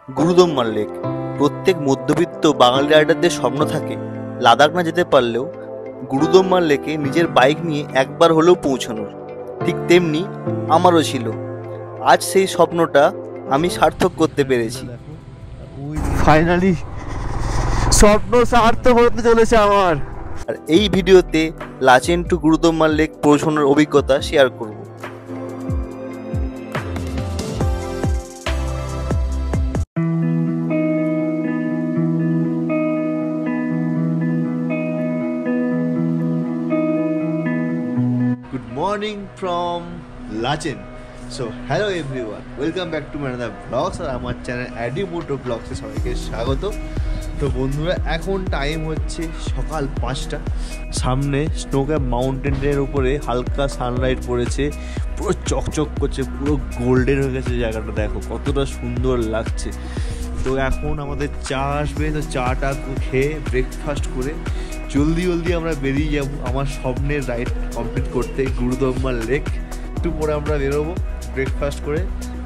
গুরুদম্মার lake. প্রত্যেক মধ্যবিত্ত বাঙালি রাইডারদের স্বপ্ন থাকে লাদাখ না যেতে পারলেও গুরুদম্মার লেকে নিজের বাইক নিয়ে একবার হলেও পৌঁছানোর। ঠিক তেমনি আমারও ছিল। আজ সেই স্বপ্নটা আমি সার্থক করতে পেরেছি। ফাইনালি স্বপ্ন সার্থক হতে চলেছে আমার। আর এই ভিডিওতে লাচেন টু গুরুদম্মার লেক পৌঁছানোর অভিজ্ঞতা শেয়ার করব। Good morning from Lachen. So hello everyone, welcome back to my another vlogs আর আমার চ্যানেল অ্যাডি মোটো ব্লগসে সবাইকে স্বাগত। তো বন্ধুরা, এখন টাইম হচ্ছে সকাল 5টা। সামনে স্নোক্যাপ মাউন্টেনের উপরে হালকা সানলাইট পড়েছে, পুরো চকচক করছে, পুরো গোল্ডেন হয়ে গেছে জায়গাটা। দেখো কতটা সুন্দর লাগছে। তো এখন আমাদের চা আসবে, তো চাটা খেয়ে ব্রেকফাস্ট করে জলদি আমরা বেরিয়ে যাব আমার স্বপ্নের রাইড কমপ্লিট করতে গুরুদম্মার লেক। একটু পরে আমরা বেরোবো ব্রেকফাস্ট করে।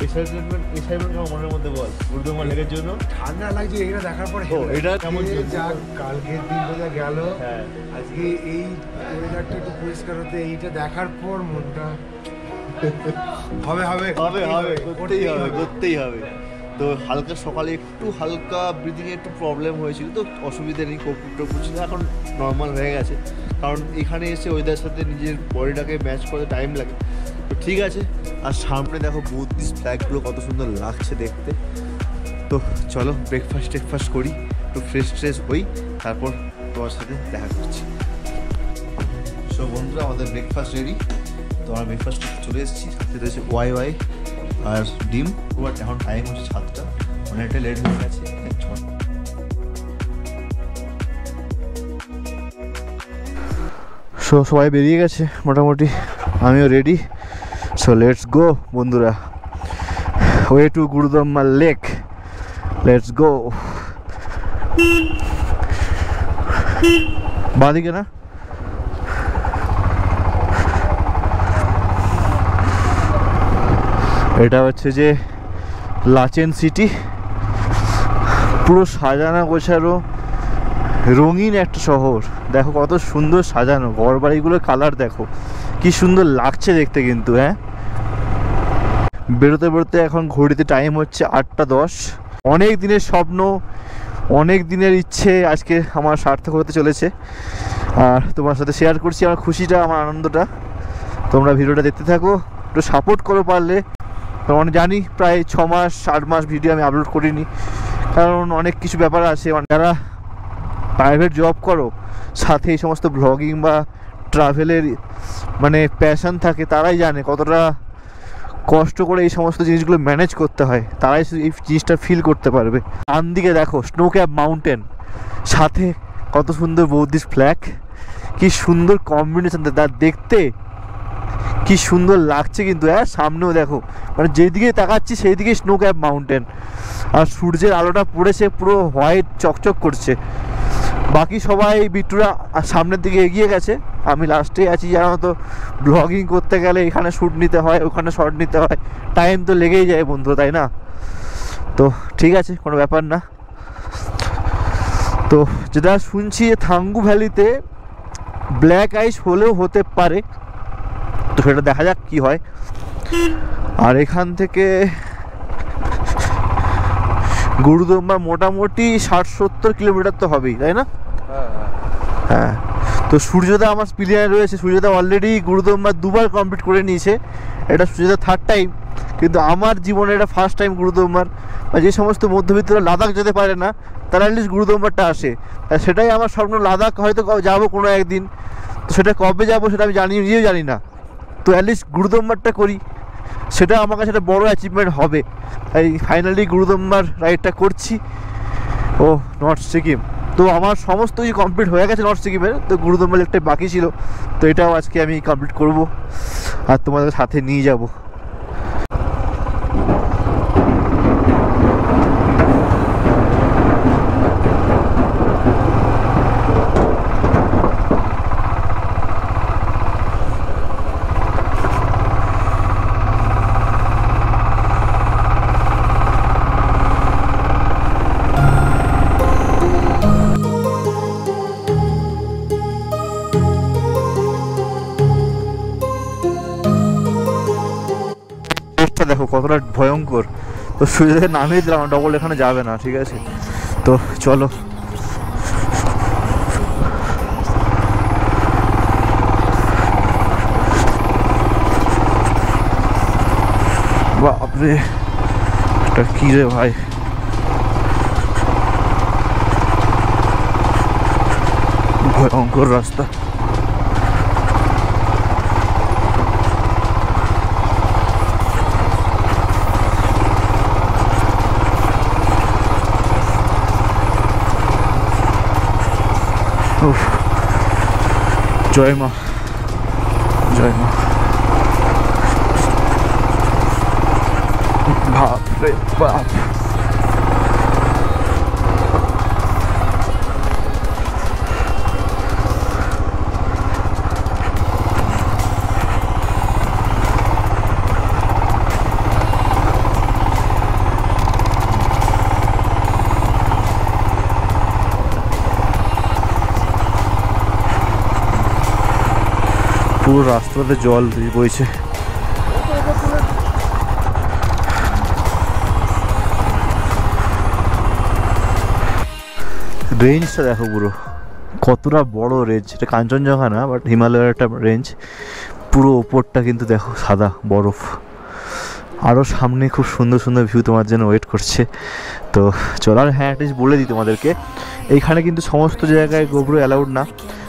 এক্সাইটমেন্ট আমার মনের মধ্যে বল গুরুদম্মার লেকের জন্য। ঠান্ডা লাগছে এটা দেখার পরে। এটা কেমন যা কালকের দিনটা যা গেল, হ্যাঁ, আজকে এই ওয়েদারটা একটু পরিষ্কার হতে এইটা দেখার পর মনটা করতেই হবে। তো হালকা সকালে একটু হালকা ব্রিদিংয়ে একটু প্রবলেম হয়েছিল, তো অসুবিধা নেই, কপুর ছিল, এখন নর্মাল হয়ে গেছে। কারণ এখানে এসে ওয়েদার সাথে নিজের বডিটাকে ম্যাচ করতে টাইম লাগে। তো ঠিক আছে। আর সামনে দেখো বুদ্ধিস্ট ফ্ল্যাগগুলো কত সুন্দর লাগছে দেখতে। তো চলো ব্রেকফাস্ট করি, একটু ফ্রেশ হই, তারপর তোমার সাথে দেখা করছি। সো বন্ধুরা, আমাদের ব্রেকফাস্ট রেডি। তো আমরা ব্রেকফাস্ট চলে এসেছি। সাথে রয়েছে ওয়াই আর ডিম। বাট এখন টাইম হচ্ছে 7টা, অনেকটা লেট হয়ে গেছে। সো সবাই বেরিয়ে গেছে মোটামুটি, আমিও রেডি। সো লেটস গো বন্ধুরা, way to Gurudongmar lake, let's go. বাঁদিকে না, এটা হচ্ছে যে লাচেন সিটি। পুরো সাজানো গোছানো রঙিন একটা শহর। দেখো কত সুন্দর সাজানো, ঘর বাড়িগুলোর কালার দেখো কি সুন্দর লাগছে দেখতে। কিন্তু হ্যাঁ, বেরোতে এখন ঘড়িতে টাইম হচ্ছে 8টা 10। অনেক দিনের স্বপ্ন, অনেক দিনের ইচ্ছে আজকে আমার সার্থক হতে চলেছে। আর তোমার সাথে শেয়ার করছি আমার খুশিটা, আমার আনন্দটা। তোমরা ভিডিওটা দেখতে থাকো, একটু সাপোর্ট করো পারলে। কারণ জানি প্রায় 6 মাস 8 মাস ভিডিও আমি আপলোড করিনি, কারণ অনেক কিছু ব্যাপার আছে। যারা প্রাইভেট জব করো, সাথে এই সমস্ত ব্লগিং বা ট্রাভেলের মানে প্যাশন থাকে, তারাই জানে কতটা কষ্ট করে এই সমস্ত জিনিসগুলো ম্যানেজ করতে হয়। তারাই এই জিনিসটা ফিল করতে পারবে। ডান দিকে দেখো স্নোক্যাপ মাউন্টেন, সাথে কত সুন্দর বুদ্ধিস্ট ফ্ল্যাগ, কি সুন্দর কম্বিনেশন, তার দেখতে কি সুন্দর লাগছে। কিন্তু হ্যাঁ, সামনেও দেখো, মানে যেদিকে তাকাচ্ছি সেই দিকে স্নোক্যাপ মাউন্টেন। আর সূর্যের আলোটা পড়েছে, পুরো হোয়াইট চকচক করছে। বাকি সবাই বিট্টুরা সামনের দিকে এগিয়ে গেছে, আমি লাস্টে আছি। জানো তো, ব্লগিং করতে গেলে এখানে শ্যুট নিতে হয়, ওখানে শর্ট নিতে হয়, টাইম তো লেগেই যায় বন্ধু, তাই না? তো ঠিক আছে, কোনো ব্যাপার না। তো যেটা শুনছি থাঙ্গু ভ্যালিতে ব্ল্যাক আইস হলেও হতে পারে, তো সেটা দেখা যাক কি হয়। আর এখান থেকে গুরুদম্বার মোটামুটি 60-70 কিলোমিটার তো হবেই, তাই না? হ্যাঁ। তো সূর্যোদয় আমার প্লেয়ার রয়েছে। সূর্যোদয় অলরেডি গুরুদম্বার 2বার কমপ্লিট করে নিয়েছে, এটা সূর্যোদয় 3rd টাইম। কিন্তু আমার জীবনে এটা ফার্স্ট টাইম গুরুদম্বার। যে সমস্ত মধ্যবিত্তরা লাদাখ যেতে পারে না, তারা অ্যাটলিস্ট গুরুদম্বারটা আসে। সেটাই আমার স্বপ্ন, লাদাখ হয়তো যাবো কোনো একদিন। তো সেটা কবে যাবো সেটা আমি নিজেও জানি না। তো অ্যাটলিস্ট গুরুদম্বারটা করি, সেটা আমার কাছে একটা বড়ো অ্যাচিভমেন্ট হবে। তাই ফাইনালি গুরুদম্বার রাইডটা করছি। ও নর্থ সিকিম, তো আমার সমস্ত কিছু কমপ্লিট হয়ে গেছে নর্থ সিকিমের। তো গুরুদম্বার লেকটাই বাকি ছিল, তো এটাও আজকে আমি কমপ্লিট করব আর তোমাদের সাথে নিয়ে যাব। কতটা ভয়ঙ্কর। তো সোজা নামিয়ে দিলাম, ডবল এখানে যাবে না, ঠিক আছে? তো চলো। বাপরে, এটা কি রে ভাই! ভয়ঙ্কর রাস্তা। জয় মা, জয় মা। বাপ রে বাপ, পুরো রাস্তাতে জল বইছে। রেঞ্জটা দেখো পুরো কতটা বড় রেঞ্জ। এটা কাঞ্চনজঙ্ঘা না, বাট হিমালয়ের একটা রেঞ্জ। পুরো ওপরটা কিন্তু দেখো সাদা বরফ। আরও সামনে খুব সুন্দর সুন্দর ভিউ তোমার জন্য ওয়েট করছে। তো চলো। আর হ্যাঁ, অ্যাটলিস্ট বলে দিই তোমাদেরকে, এইখানে কিন্তু সমস্ত জায়গায় গোপ্রো অ্যালাউড না।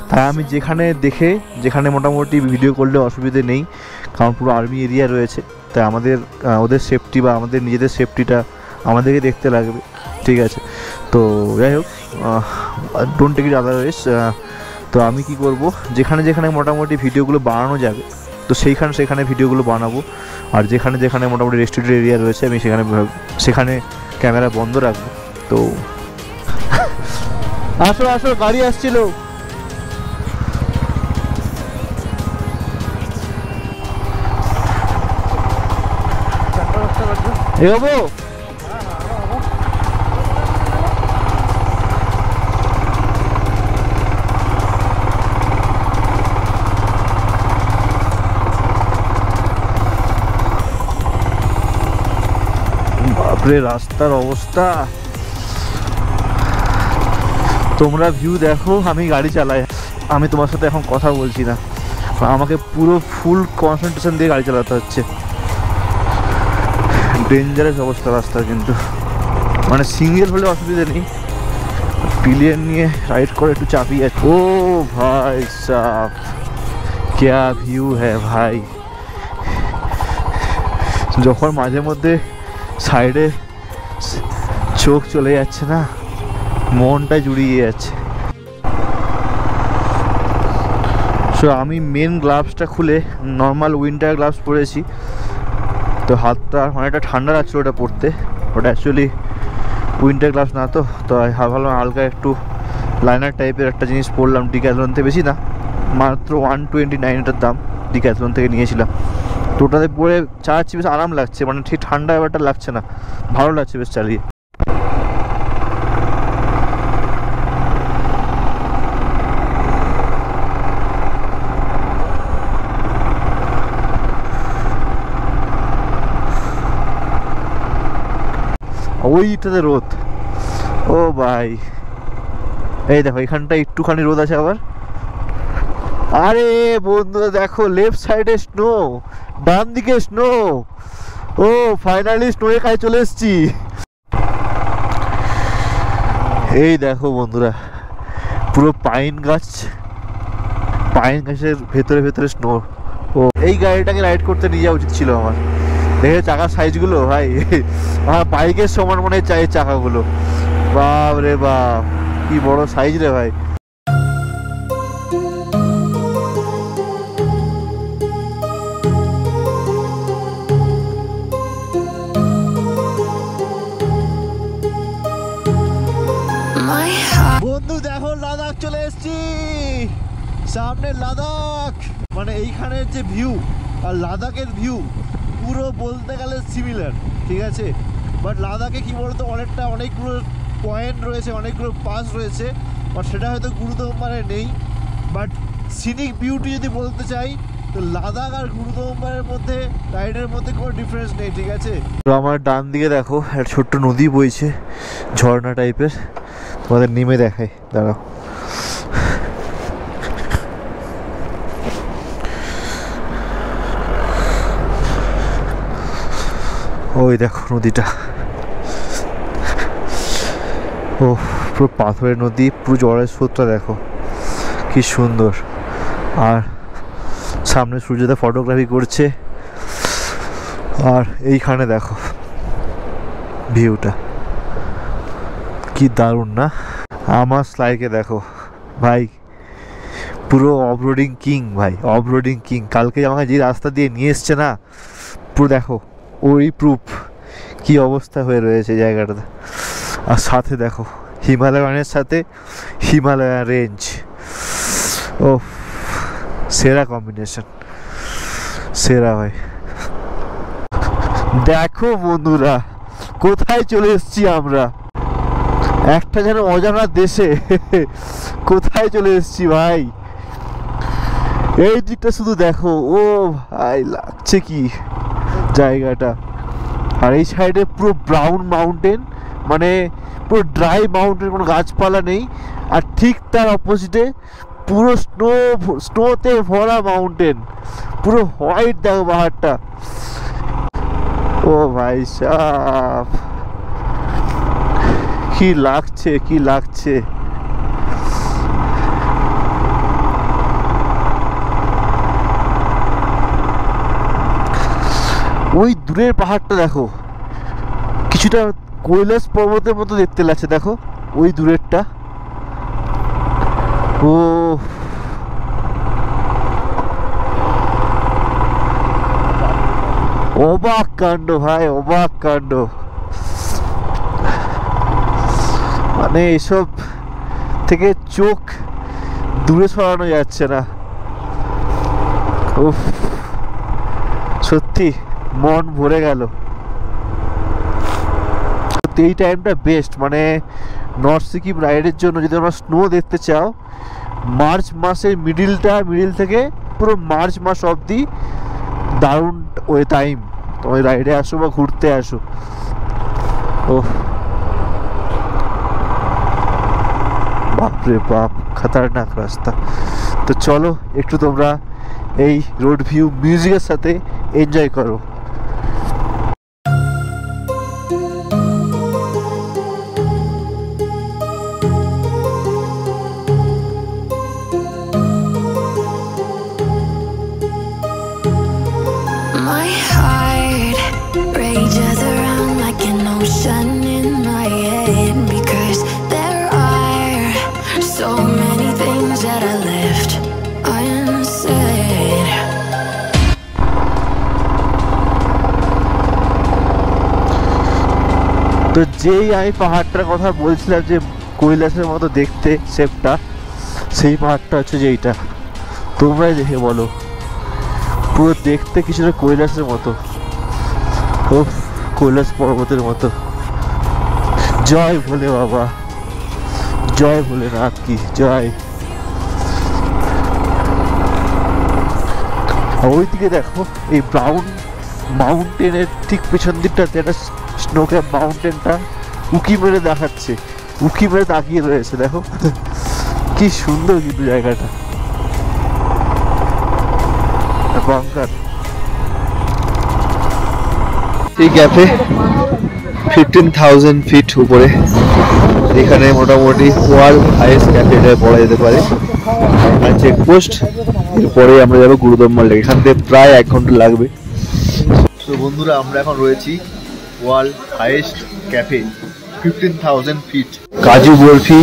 তাই আমি যেখানে মোটামুটি ভিডিও করলে অসুবিধে নেই, কারণ পুরো আর্মি এরিয়া রয়েছে। তাই আমাদের ওদের সেফটি বা আমাদের নিজেদের সেফটিটা আমাদেরকে দেখতে লাগবে, ঠিক আছে? তো যাই হোক, ডোন্ট টেক ইট আদারওয়াইজ। তো আমি কি করব, যেখানে মোটামুটি ভিডিওগুলো বানানো যাবে তো সেখানে ভিডিওগুলো বানাবো। আর যেখানে মোটামুটি রেস্ট্রিক্টেড এরিয়া রয়েছে আমি সেখানে ক্যামেরা বন্ধ রাখবো। তো আসো, গাড়ি আসছিল। এগোবো? বাপরে, রাস্তার অবস্থা তোমরা ভিউ দেখো, আমি গাড়ি চালাই। আমি তোমার সাথে এখন কথা বলছি না, আমাকে পুরো ফুল কনসেন্ট্রেশন দিয়ে গাড়ি চালাতে হচ্ছে। ডেঞ্জারাস অবস্থা রাস্তার, কিন্তু মানে সিঙ্গেল হলে অসুবিধা নেই, পিলিয়ন নিয়ে রাইড করে একটু চাপি আছে। ও ভাই সাহ, ক্যা ভিউ হ্যাঁ ভাই! যখন মাঝে মধ্যে সাইডে চোখ চলে যাচ্ছে না, মনটা জুড়িয়ে যাচ্ছে। সো আমি মেন গ্লাভসটা খুলে নর্মাল উইন্টার গ্লাভস পরেছি। তো হাতটা অনেকটা ঠান্ডা লাগছিল ওটা পরতে। ওটা অ্যাকচুয়ালি উইন্টার গ্লাভস না, তো ভাবলাম হালকা একটু লাইনার টাইপের একটা জিনিস পরলাম। ডিক্যাথলন থেকে, বেশি না, মাত্র 129 এটার দাম, ডিক্যাথলন থেকে নিয়েছিলাম। তো ওটাতে পরে চালাচ্ছি, বেশ আরাম লাগছে, মানে ঠিক ঠান্ডা ব্যাপারটা লাগছে না, ভালো লাগছে বেশ চালিয়ে। ওইটাতে রোদ, ও ভাই! এই দেখো এখানটা একটুখানি রোদ আছে আবার। আরে বন্ধুরা দেখো, লেফট সাইডে স্নো, ডান দিকে স্নো। ও ফাইনালি স্নোর কাছে চলে এসেছি। এই দেখো বন্ধুরা, পুরো পাইন গাছের ভেতরে স্নো। ও, এই গাড়িটাকে রাইড করতে নিয়ে যাওয়া উচিত ছিল আমার। দেখে চাকার সাইজগুলো ভাই, আমার বাইকের সমান মনে হয় চাই চাকাগুলো। বাপ রে বাপ, কি বড় সাইজ রে ভাই! বন্ধু দেখো, লাদাখ চলে এসেছি। সামনে লাদাখ, মানে এইখানের যে ভিউ আর লাদাখের ভিউ পুরো বলতে গেলে সিমিলার, ঠিক আছে? বাট লাদাখে কি বলতো, অনেকগুলো পয়েন্ট রয়েছে, অনেকগুলো পাস রয়েছে, বাট সেটা হয়তো গুরুত্ব মানে নেই। বাট সিনিক বিউটি যদি বলতে চাই, তো লাদাখ আর গুরুদম্বারের মধ্যে রাইডের মধ্যে কোনো ডিফারেন্স নেই, ঠিক আছে। তো আমার ডান দিকে দেখো একটা ছোট্ট নদী বইছে, ঝর্ণা টাইপের, তোমাদের নেমে দেখাই, দাঁড়াও। ওই দেখো নদীটা, ও পুরো পাথরের নদী, পুরো জলের স্রোতটা দেখো কি সুন্দর। আর সামনে সূর্যদেব ফটোগ্রাফি করছে, আর এইখানে দেখো ভিউটা কি দারুণ না। আমার স্লাইকে দেখো ভাই, পুরো অফরোডিং কিং ভাই, অফরোডিং কিং। কালকে আমাকে যে রাস্তা দিয়ে নিয়ে এসছে না, পুরো দেখো ওই প্রুফ কি অবস্থা হয়ে রয়েছে জায়গাটাতে। আর সাথে দেখো হিমালয়ানের সাথে হিমালয়ান রেঞ্জ, ও সেরা কম্বিনেশন, সেরা ভাই। দেখো বন্ধুরা কোথায় চলে এসেছি আমরা, একটা যেন অজানা দেশে কোথায় চলে এসেছি ভাই। এই দিকটা শুধু দেখো, ও ভাই লাগছে কি জায়গাটা। আর এই সাইডে পুরো ব্রাউন মাউন্টেন, মানে পুরো ড্রাই মাউন্টেন, কোনো গাছপালা নেই। আর ঠিক তার অপোজিটে পুরো স্নোতে ভরা মাউন্টেন, পুরো হোয়াইট দেখো পাহাড়টা। ও ভাই সাহ কি লাগছে, কি লাগছে। ওই দূরের পাহাড়টা দেখো, কিছুটা কৈলাস পর্বতের মতো দেখতে লাগছে, দেখো ওই দূরেরটা। ও অবাক কাণ্ড ভাই, অবাক কাণ্ড। মানে এসব থেকে চোখ দূরে সরানো যাচ্ছে না। উফ, সত্যি মন ভরে গেল। এই টাইমটা বেস্ট, মানে নর্থ সিকিম রাইডের জন্য। যদি তোমরা স্নো দেখতে চাও, মার্চ মাসের মিডিল থেকে পুরো মার্চ মাস অবধি দারুণ ওই টাইম। তো ওই রাইডে আসো বা ঘুরতে আসো। ও বাপরে বাপ, খতরনাক রাস্তা। তো চলো একটু তোমরা এই রোড ভিউ মিউজিকের সাথে এনজয় করো। My heart rages around like an ocean in my head, because there are so many things that I left unsaid. তো যেই আমি পাহাড়টার কথা বলছিলাম যে কৈলাসের মতো দেখতে শেপটা, সেই পাহাড়টা হচ্ছে যেইটা। তোমরাই দেখে বলো, পুরো দেখতে কিছুটা কৈলাসের মতো, ও কৈলাস পর্বতের মতো। জয় ভোলে বাবা, জয় ভোলেনাথ কি জয়। ওইদিকে দেখো এই ব্রাউন মাউন্টেনের ঠিক পেছন দিকটাতে একটা স্নো ক্যাপ মাউন্টেনটা উকি মেরে দেখাচ্ছে, উকি মেরে তাকিয়ে রয়েছে। দেখো কি সুন্দর কিন্তু জায়গাটা। বাংকার এই ক্যাফে 15,000 ফিট উপরে, এখানে মোটামুটি ওয়ার্ল্ড হাইয়েস্ট ক্যাফে এটা বলা যেতে পারে। আর চেকপোস্ট, এরপরে আমরা যাবো গুরুদম্বার লেক, এখান থেকে প্রায় 1 ঘন্টা লাগবে। তো বন্ধুরা আমরা এখন রয়েছি ওয়ার্ল্ড হাইয়েস্ট ক্যাফে, 15,000 ফিট। কাজু বরফি,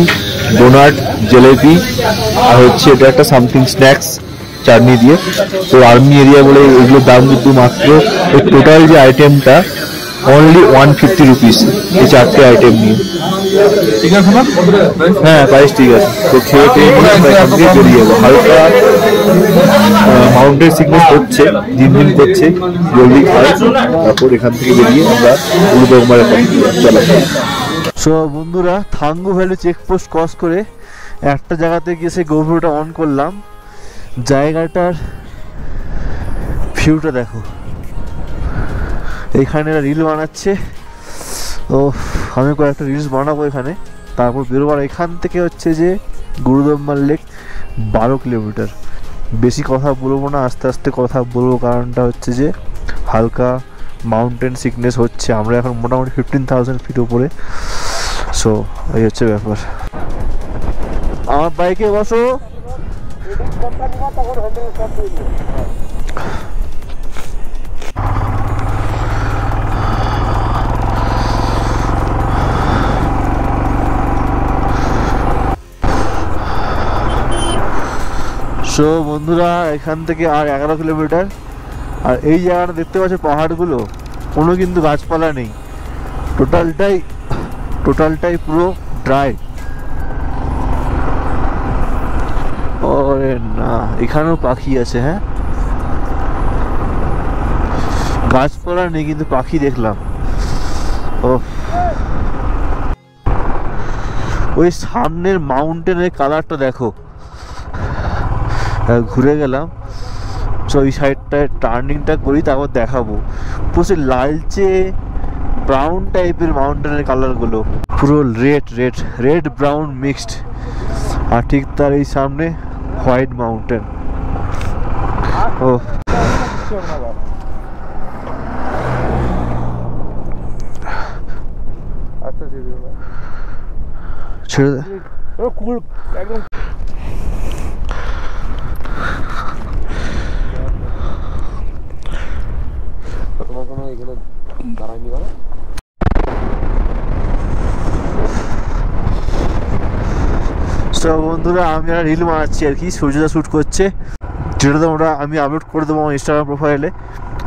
ডোনাট, জিলেপি, আর হচ্ছে এটা একটা সামথিং স্ন্যাক্স চাটনি দিয়ে। তো আর্মি এরিয়া বলে এগুলোর দাম কিন্তু মাত্র, টোটাল যে আইটেমটা অনলি 150 রুপিস, এই 4টে আইটেম নিয়ে। ঠিক আছে না? হ্যাঁ প্রাইস ঠিক আছে। তো খেয়ে টেয়ে নিয়ে আমরা এখান থেকে বেরিয়ে যাবো। হালকা মাউন্টেন সিকনেস হচ্ছে, দিন করছে, জলদি খাই, তারপর এখান থেকে বেরিয়ে আমরা গুরুদম্বারে চলে যাই। সো বন্ধুরা, থাঙ্গু ভ্যালি চেকপোস্ট ক্রস করে একটা জায়গাতে গিয়ে সেই গোপ্রোটা অন করলাম। জায়গাটার ভিউটা দেখো। এইখানে রিল বানাচ্ছে। তো আমি কয়েকটা রিলস বানাবো এখানে, তারপর বেরোবার। এখান থেকে হচ্ছে যে গুরুদম্বার লেক 12 কিলোমিটার। বেশি কথা বলবো না, আস্তে আস্তে কথা বলবো, কারণটা হচ্ছে যে হালকা মাউন্টেন সিকনেস হচ্ছে। আমরা এখন মোটামুটি 15,000 ফিট উপরে। সো এই হচ্ছে ব্যাপার। আমার বাইকে বসো। সো বন্ধুরা, এখান থেকে আর 11 কিলোমিটার। আর এই জায়গাটা দেখতে পাচ্ছ, পাহাড়গুলো কোনো কিন্তু গাছপালা নেই, টোটালটাই পুরো ড্রাই। ওরে না, এখানেও পাখি আছে। হ্যাঁ, গাছপালা নেই কিন্তু পাখি দেখলাম। ও, ওই সামনের মাউন্টেনের কালারটা দেখো। ঘুরে গেলাম, তো ওই সাইডটায় টার্নিংটা করি, তারপর দেখাবো। পুরো লালচে ব্রাউন টাইপের মাউন্টেনের কালারগুলো, পুরো রেড ব্রাউন মিক্সড। আর ঠিক তার এই সামনে হোয়াইট মাউন্টেন। ও ছেড়ে দে। তো বন্ধুরা, আমি আর রিল বানাচ্ছি আর কি, সূর্যটা শ্যুট করছে, যেটা তোমরা আমি আপলোড করে দেবো আমার ইনস্টাগ্রাম প্রোফাইলে।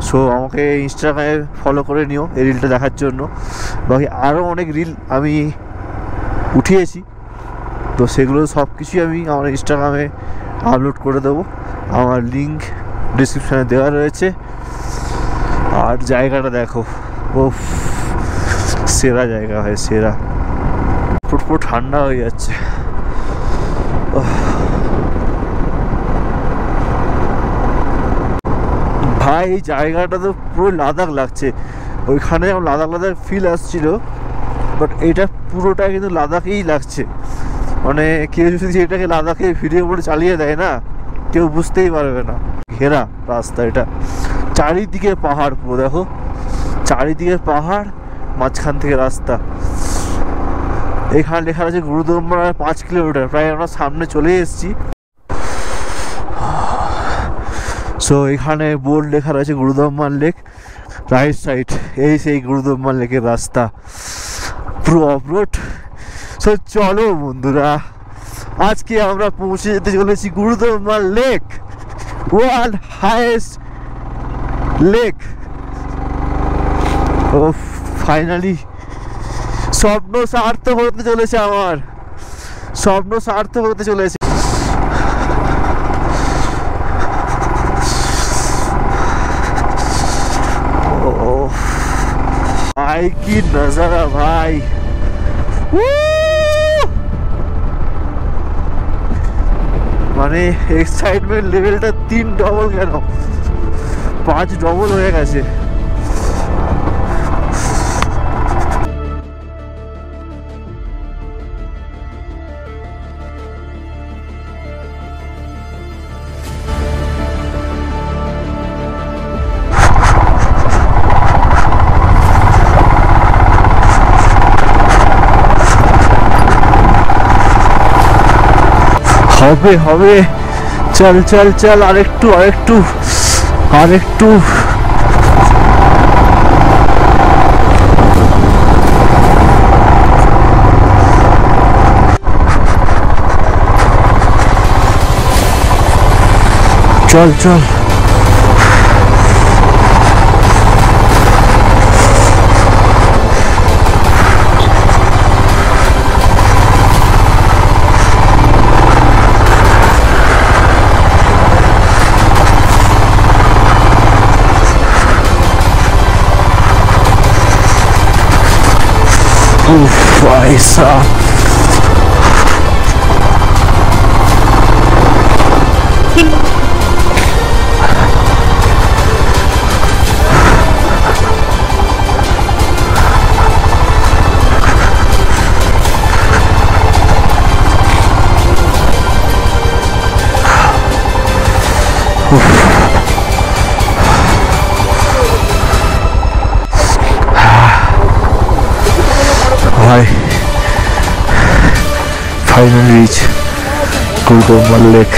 সো আমাকে ইনস্টাগ্রামে ফলো করে নিও এই রিলটা দেখার জন্য। বাকি আরও অনেক রিল আমি উঠিয়েছি, তো সেগুলো সব কিছুই আমি আমার ইনস্টাগ্রামে আপলোড করে দেবো। আমার লিঙ্ক ডিসক্রিপশানে দেওয়া রয়েছে। আর জায়গাটা দেখো, ও সেরা জায়গা, হয় সেরা। পুরো ঠান্ডা হয়ে যাচ্ছে। ভাই এই জায়গাটা তো পুরো লাদাখ লাগছে। ওইখানে যেমন লাদাখ ফিল আসছিল, বাট এটা পুরোটা কিন্তু লাদাখেই লাগছে। মানে কেউ যদি এটাকে লাদাখে ভিডিও করে চালিয়ে দেয় না, কেউ বুঝতেই পারবে না। ঘেরা রাস্তা, এটা চারিদিকে পাহাড়, পুরো দেখো চারিদিকে পাহাড়, মাঝখান থেকে রাস্তা। এখানে লেখা আছে গুরুদম্বার 5 কিলোমিটার, প্রায় আমরা সামনে চলে এসেছি। সো এখানে বোর্ড লেখা রয়েছে গুরুদম্বার লেক, রাইট সাইড। এই সেই গুরুদম্বার লেকের রাস্তা, পুরো অফরোড। সো চলো বন্ধুরা, আজকে আমরা পৌঁছে যেতে চলেছি Gurudongmar lake, world highest lake. ও ফাইনালি স্বপ্ন সার্থক হতে চলেছে, আমার স্বপ্ন সার্থক হতে চলেছে। भाई की नजारा भाई, মানে এক্সাইটমেন্ট লেভেলটা 3 ডবল, কেন 5 ডবল হয়ে গেছে। হবে হবে, চল চল চল, আরেকটু আরেকটু আরেকটু। চল চল, भाई साहब ভাই ফাইনাল রিচ গুরুদম্বার লেক।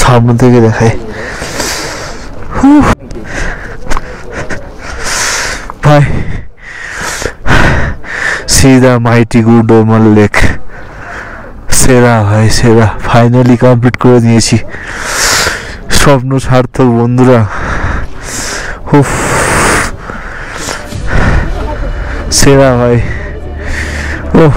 সামনে থেকে দেখাই ভাই, see the mighty Gurudongmar lake. সেরা ভাই সেরা, ফাইনালি কমপ্লিট করে দিয়েছি, স্বপ্ন সার্থক বন্ধুরা। উফ সেরা ভাই। উফ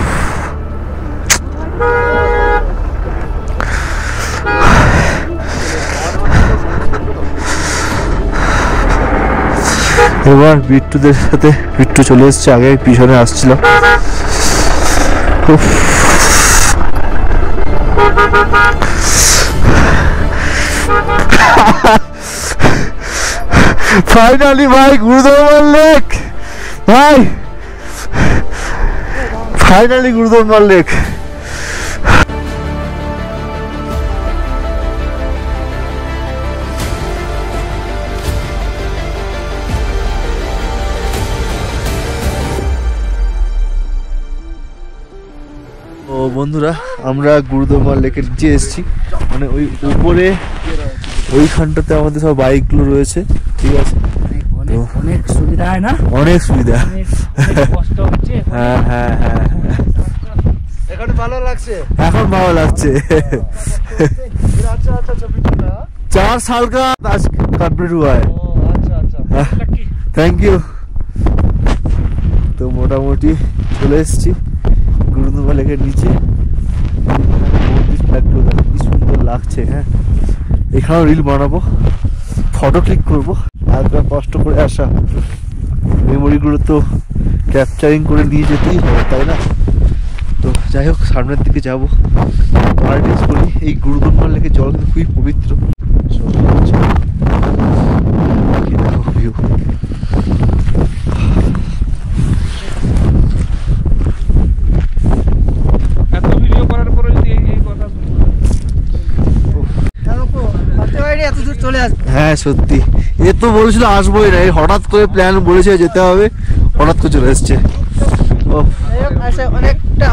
এবার বিট্টুদের সাথে, বিট্টু চলে এসছে, আগে পিছনে আসছিল। উফ ফাইনালি ভাই গুরুদম্বার লেক, ভাই ফাইনালি গুরুদম্বার লেক। ও বন্ধুরা, আমরা গুরুদম্বার লেকের নিচে এসেছি, মানে ওই উপরে ওইখানটাতে আমাদের সব বাইকগুলো রয়েছে, ঠিক আছে। অনেক সুবিধা হয় না, অনেক সুবিধা। কষ্ট হচ্ছে, হ্যাঁ হ্যাঁ হ্যাঁ, এখন ভালো লাগছে, এখন ভালো লাগছে। अच्छा अच्छा 4 साल का आज कंप्लीट हुआ है। अच्छा अच्छा থ্যাংক ইউ। তো মোটামুটি চলে এসেছি গুরুদম্বার লেকের নিচে। কি সুন্দর লাগছে, হ্যাঁ এখানেও রিল বানাবো, ফটো ক্লিক করবো। একবার কষ্ট করে আসা মেমোরিগুলো তো ক্যাপচারিং করে নিয়ে যেতেই হবে, তাই না? তো যাই হোক, সামনের দিকে যাবো। আর্টিস বলি, এই গুরুদম্বার লেকের জল কিন্তু খুবই পবিত্র। কি দেখো ভিউ, এত ভিডিও করার পরে যদি এই কথা এত দূর চলে আসবে। হ্যাঁ সত্যি, এ তো বলেছিল আসবোই না, এই হঠাৎ করে প্ল্যান বলেছে যেতে হবে, হঠাৎ করে চলে এসছে। ও অনেকটা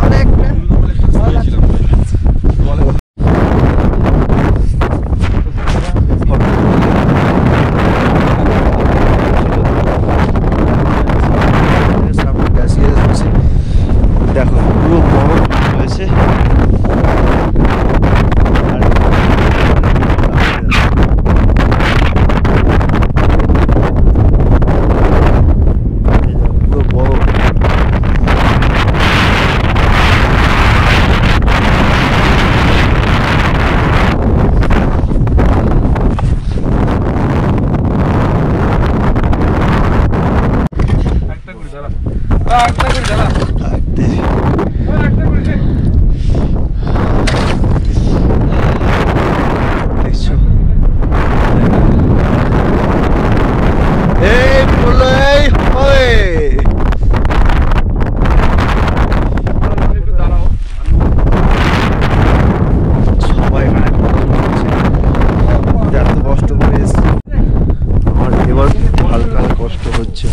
দেখো পুরো বরফ হয়েছে।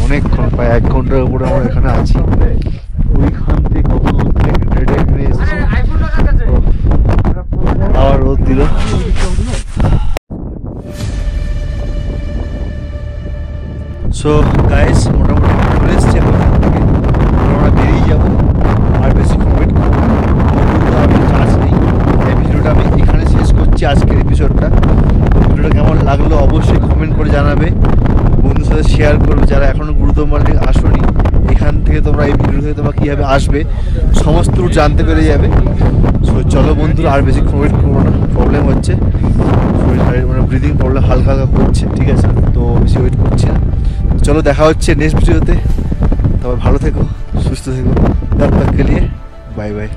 অনেকক্ষণ, প্রায় 1 ঘন্টার উপরে আমরা এখানে আছি। ওইখান থেকে কত দূর থেকে হেঁটে এখানে এসেছি, আবার রোদ দিল। সো গাইস, মোটামুটি চলে এসছে ওখান থেকে, আমরা বেরিয়ে যাবো। আর বেশি ওয়েট করবো, চার্জ নেই। এই ভিডিওটা আমি এখানে শেষ করছি, আজকের এপিসোডটা। ভিডিওটা কেমন লাগলো অবশ্যই কমেন্ট করে জানাবে, বন্ধুদের সাথে শেয়ার করবে। যারা এখনো গুরুদম্বার লেক আসোনি, এখান থেকে তোমরা এই ভিডিও থেকে তোমরা কীভাবে আসবে সমস্ত রুট জানতে পেরে যাবে। সো চলো বন্ধুরা, আর বেশি ওয়েট করবো না, প্রবলেম হচ্ছে মানে ব্রিদিং প্রবলেম হালকা হালকা করছে, ঠিক আছে? তো বেশি ওয়েট করছি না, চলো দেখা হচ্ছে নেক্সট ভিডিওতে। তবে ভালো থেকো, সুস্থ থেকো, তব তক কে লিয়ে বাই বাই।